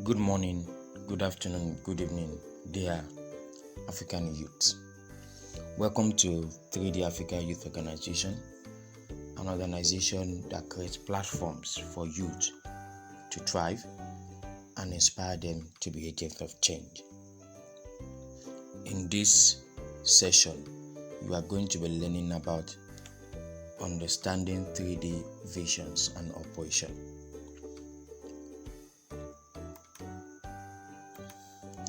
Good morning, good afternoon, good evening, dear African youth. Welcome to 3D Africa Youth Organization, an organization that creates platforms for youth to thrive and inspire them to be agents of change. In this session, you are going to be learning about understanding 3D visions and operation.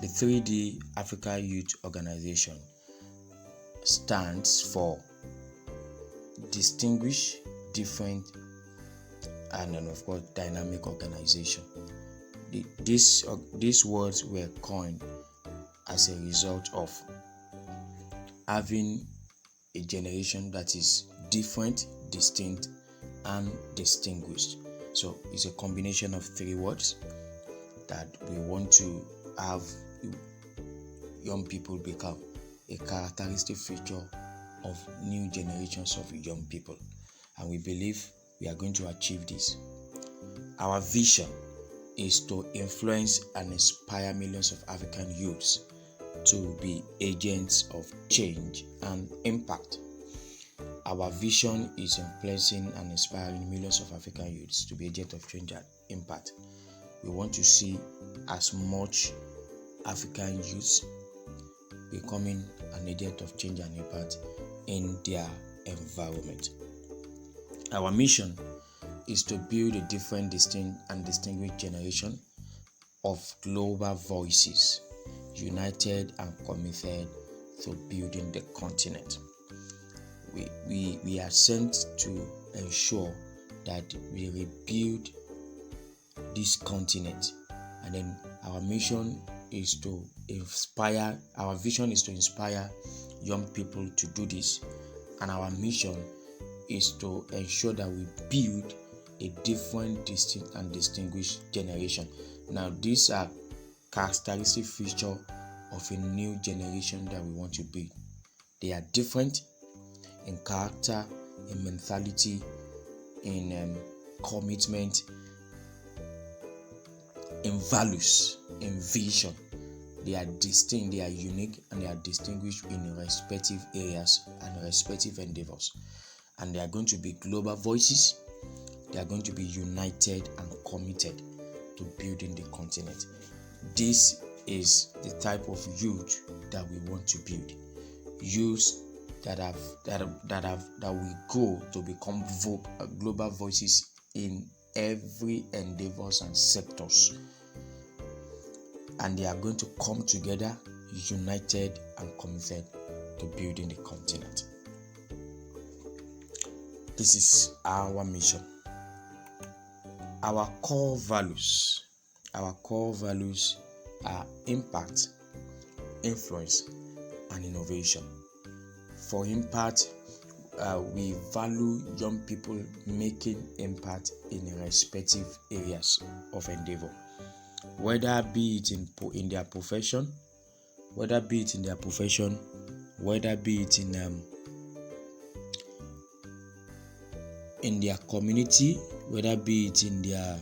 The 3D Africa Youth Organization stands for Distinguished, Different, and then of course Dynamic Organization. These words were coined as a result of having a generation that is different, distinct, and distinguished. So it's a combination of three words that we want to have young people become a characteristic feature of new generations of young people, and we believe we are going to achieve this. Our vision is to influence and inspire millions of African youths to be agents of change and impact. Our vision is influencing and inspiring millions of African youths to be agents of change and impact. We want to see as much African youths becoming an agent of change and impact in their environment. Our mission is to build a different, distinct, and distinguished generation of global voices, united and committed to building the continent. We are sent to ensure that we rebuild this continent, and then our mission is to inspire. Our vision is to inspire young people to do this, and our mission is to ensure that we build a different, distinct, and distinguished generation. Now, these are characteristic features of a new generation that we want to build. They are different in character, in mentality, in commitment, in values, in vision. They are distinct, they are unique, and they are distinguished in respective areas and respective endeavors. And they are going to be global voices. They are going to be united and committed to building the continent. This is the type of youth that we want to build. Youths that will go to become global voices in every endeavors and sectors, and they are going to come together united and committed to building the continent. This is our mission. Our core values are impact, influence, and innovation. For impact, we value young people making impact in respective areas of endeavor, whether be it in their profession, whether be it in their community, whether be it in their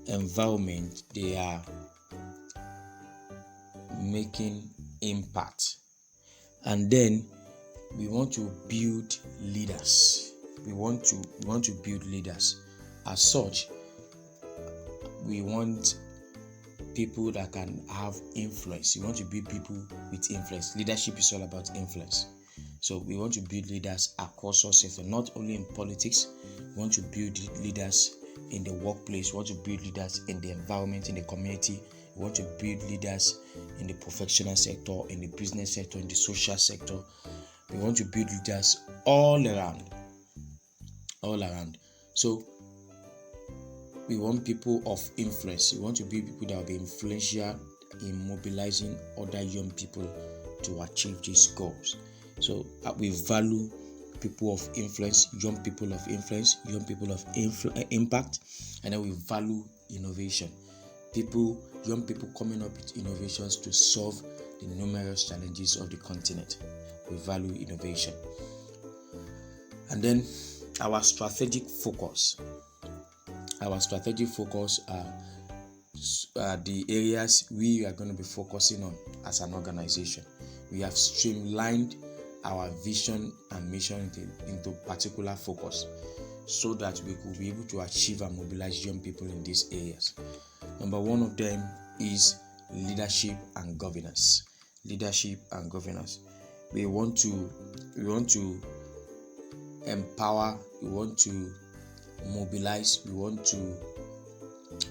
environment. They are making impact. And then we want to build leaders. We want to build leaders. As such, we want people that can have influence. We want to build people with influence. Leadership is all about influence. So we want to build leaders across all sectors, not only in politics. We want to build leaders in the workplace. We want to build leaders in the environment, in the community. We want to build leaders in the professional sector, in the business sector, in the social sector. We want to build leaders all around. So we want people of influence. We want to build people that will be influential in mobilizing other young people to achieve these goals. So we value people of influence, young people of influence, young people of impact, and then we value innovation. Young people coming up with innovations to solve the numerous challenges of the continent. We value innovation. And then our strategic focus are the areas we are going to be focusing on as an organization. We have streamlined our vision and mission into particular focus so that we could be able to achieve and mobilize young people in these areas. Number one of them is leadership and governance. Leadership and governance. We want to empower, we want to mobilize, we want to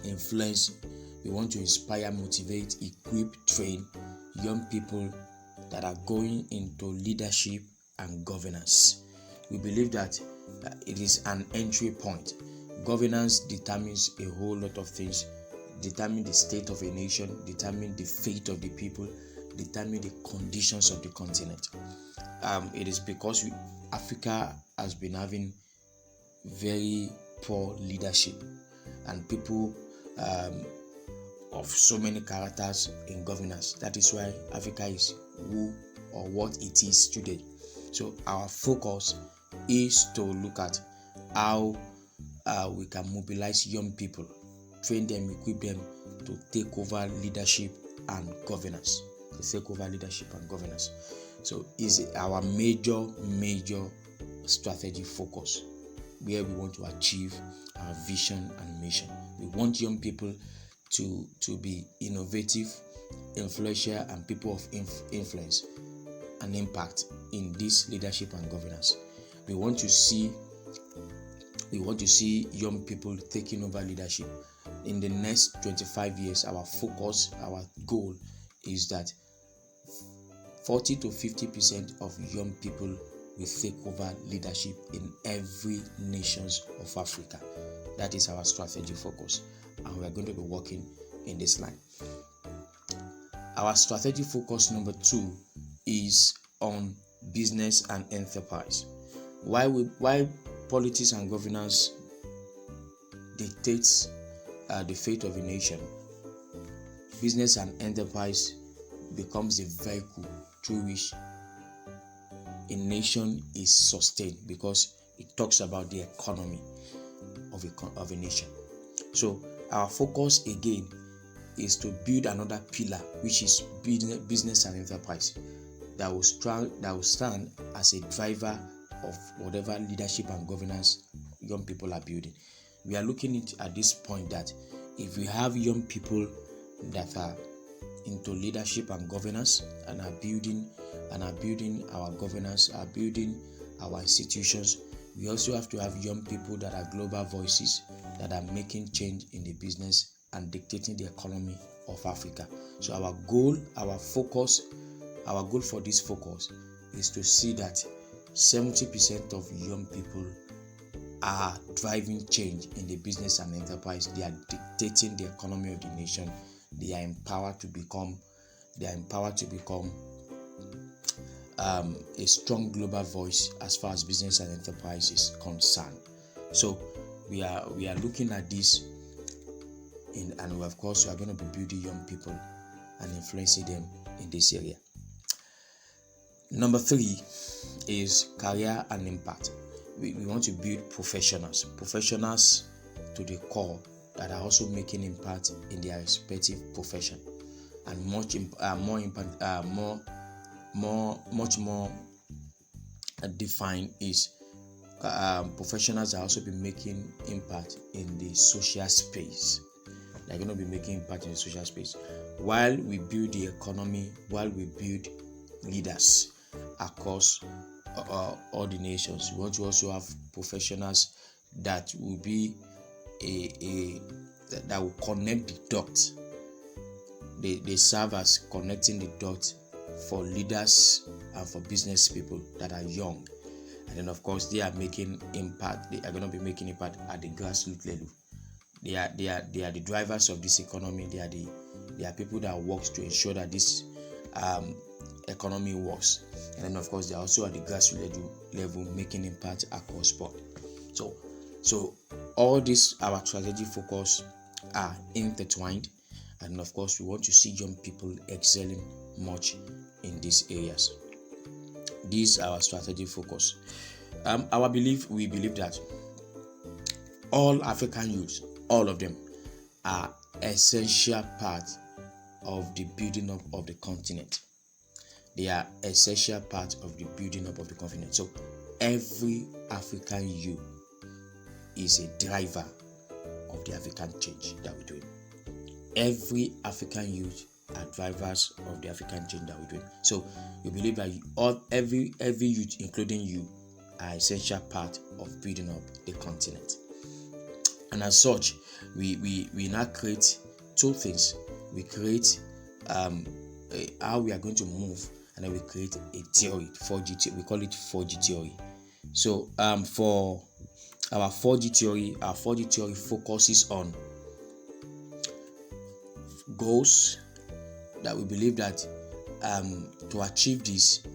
influence, we want to inspire, motivate, equip, train young people that are going into leadership and governance. We believe that it is an entry point. Governance determines a whole lot of things, determine the state of a nation, determine the fate of the people, determine the conditions of the continent. It is because Africa has been having very poor leadership and people of so many characters in governance. That is why Africa is who or what it is today. So our focus is to look at how we can mobilize young people, train them, equip them to take over leadership and governance. So is our major strategy focus where we want to achieve our vision and mission. We want young people to be innovative, influential, and people of influence and impact in this leadership and governance. We want to see young people taking over leadership. In the next 25 years, our focus, our goal is that 40 to 50% of young people will take over leadership in every nations of Africa. That is our strategy focus, and we are going to be working in this line. Our strategy focus number 2 is on business and enterprise. Why politics and governance dictates the fate of a nation, business and enterprise becomes the vehicle through which a nation is sustained, because it talks about the economy of a nation. So our focus again is to build another pillar, which is business and enterprise, that will stand as a driver of whatever leadership and governance young people are building. We are looking at this point that if we have young people that are into leadership and governance and are building our governance, are building our institutions, we also have to have young people that are global voices, that are making change in the business and dictating the economy of Africa. So our goal for this focus is to see that 70% of young people are driving change in the business and enterprise. They are dictating the economy of the nation. They are empowered to become a strong global voice as far as business and enterprise is concerned. So we are looking at this, and of course we are going to be building young people and influencing them in this area. Number 3 is career and impact. We want to build professionals to the core that are also making impact in their respective profession, and much more defined is professionals are also be making impact in the social space. They're going to be making impact in the social space while we build the economy, while we build leaders across all the nations. We want to also have professionals that will be that will connect the dots. They serve as connecting the dots for leaders and for business people that are young, and then of course they are making impact. They are going to be making impact at the grassroots level. They are the drivers of this economy. They are people that work to ensure that this economy works, and then of course they are also at the grassroots level making impact across board. So all this, our strategy focus are intertwined, and of course we want to see young people excelling much in these areas. These are our strategy focus. We believe that all African youths, all of them, are essential part of the building up of the continent. They are essential part of the building up of the continent. So every African youth is a driver of the African change that we're doing. Every African youth are drivers of the African change that we're doing. So we believe that every youth, including you, are essential part of building up the continent. And as such, we now create two things. We create how we are going to move, and then we create a theory, 4G theory. We call it 4G theory. So for our 4G theory focuses on goals that we believe that to achieve this,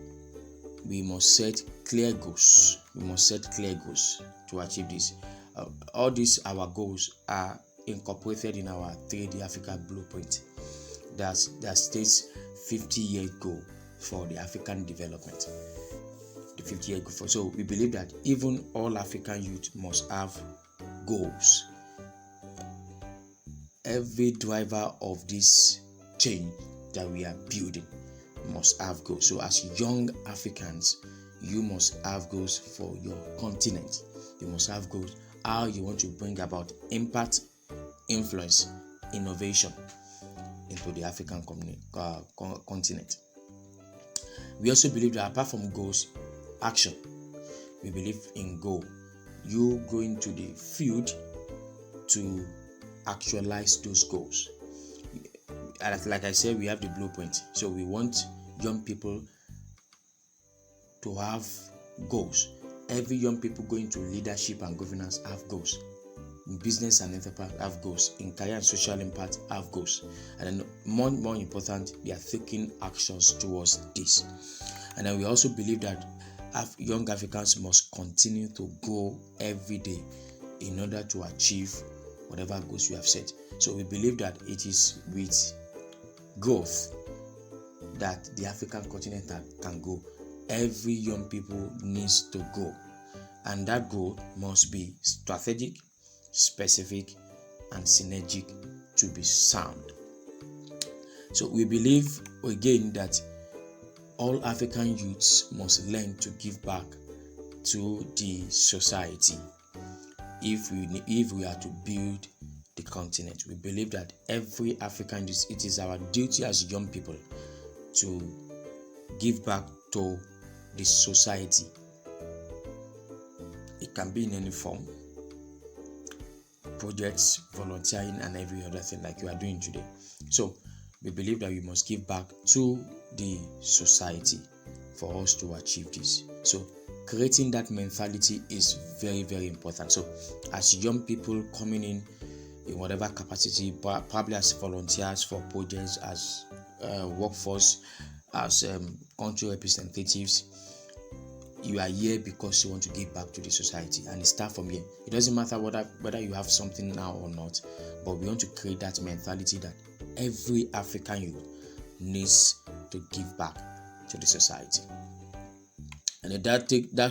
we must set clear goals. We must set clear goals to achieve this. All these our goals are incorporated in our 3D Africa blueprint that states 50-year goal for the African development. The 50-year goal. So we believe that even all African youth must have goals. Every driver of this change that we are building must have goals. So as young Africans, you must have goals for your continent. You must have goals how you want to bring about impact, influence, innovation into the African continent. We also believe that apart from goals, action. We believe in goal. You go into the field to actualize those goals. Like I said, we have the blueprint. So we want young people to have goals. Every young people going to leadership and governance have goals. In business and enterprise have goals. In career and social impact have goals. And then more important, they are taking actions towards this. And then we also believe that young Africans must continue to grow every day in order to achieve whatever goals we have set. So we believe that it is with growth that the African continent can go. Every young people needs to go, and that goal must be strategic, specific, and synergic to be sound. So we believe again that all African youths must learn to give back to the society if we are to build the continent. We believe that every African youth, it is our duty as young people to give back to the society. It can be in any form, projects, volunteering, and every other thing like you are doing today. So we believe that we must give back to the society for us to achieve this. So creating that mentality is very, very important. So as young people coming in whatever capacity, probably as volunteers for projects, as workforce, as country representatives, you are here because you want to give back to the society, and it starts from here. It doesn't matter whether you have something now or not, but we want to create that mentality that every African youth needs to give back to the society. And that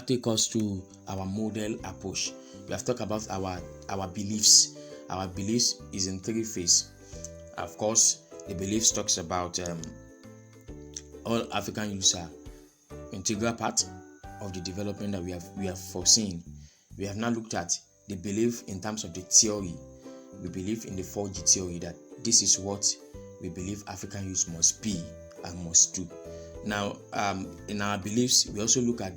take us to our model approach. We have talked about our beliefs. Our beliefs is in three phases. Of course, the beliefs talks about all African youths are integral part of the development that we have foreseen. We have now looked at the belief in terms of the theory. We believe in the 4G theory that this is what we believe African youths must be and must do. Now, in our beliefs, we also look at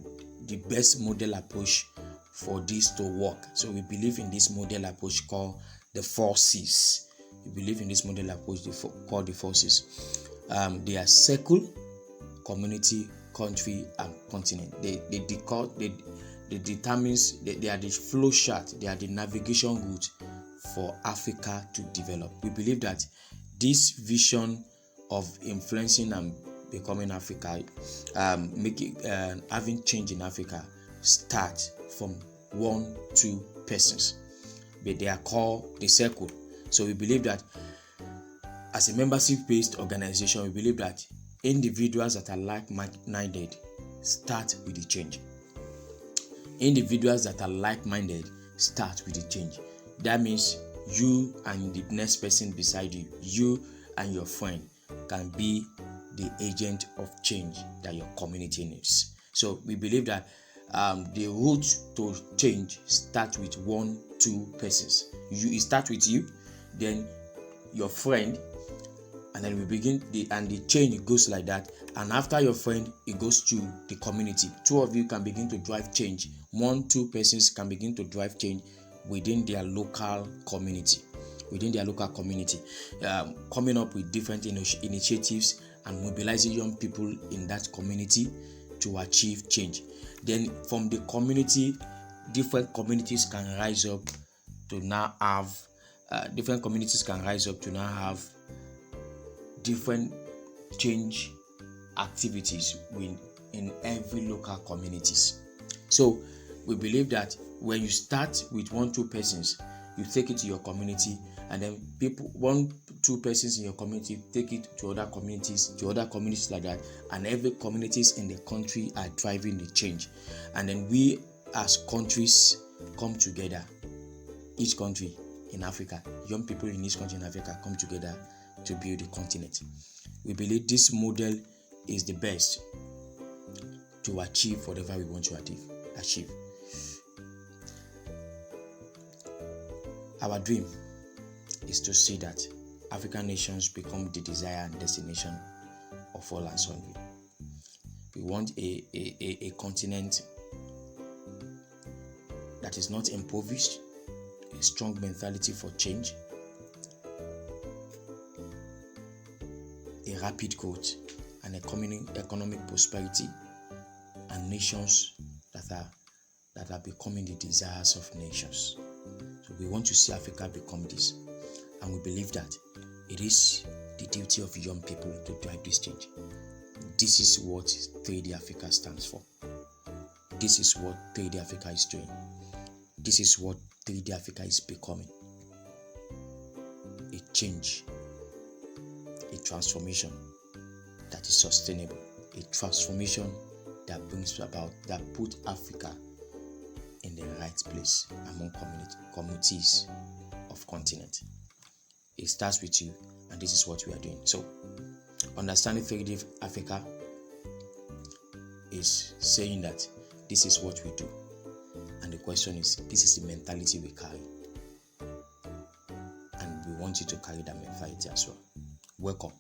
the best model approach for this to work. So we believe in this model approach called the 4 C's. We believe in this model approach called the 4 C's. They are circle, community, country, and continent. They are the flow chart. They are the navigation route for Africa to develop. We believe that this vision of influencing and becoming Africa, having change in Africa, start from 1-2 persons. But they are called the circle. So we believe that as a membership-based organization, we believe that individuals that are like-minded start with the change. Individuals that are like-minded start with the change. That means you and the next person beside you, you and your friend can be the agent of change that your community needs. So we believe that the route to change starts with 1-2 persons. It starts with you, then your friend, and then we begin the chain goes like that. And after your friend, it goes to the community. Two of you can begin to drive change. 1-2 persons can begin to drive change within their local community. Coming up with different initiatives and mobilizing young people in that community to achieve change. Then from the community, different communities can rise up to now have different change activities in every local communities. So we believe that when you start with 1-2 persons, you take it to your community, and then 1-2 persons in your community take it to other communities like that, and every communities in the country are driving the change. And then we as countries come together. Each country in Africa, young people in each country in Africa come together to build a continent. We believe this model is the best to achieve whatever we want to achieve. Our dream is to see that African nations become the desire and destination of all and sundry. We want a continent that is not impoverished, a strong mentality for change, a rapid growth, and economic prosperity, and nations that are becoming the desires of nations. So we want to see Africa become this, and we believe that it is the duty of young people to drive this change. This is what 3D Africa stands for. This is what 3D Africa is doing. This is what 3D Africa is becoming. A change, a transformation that is sustainable, a transformation that put Africa in the right place among communities of continent. It starts with you, and this is what we are doing. So, understanding 3D Africa is saying that this is what we do, and the question is, this is the mentality we carry, and we want you to carry that mentality as well. Welcome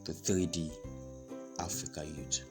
to 3D Africa Youth.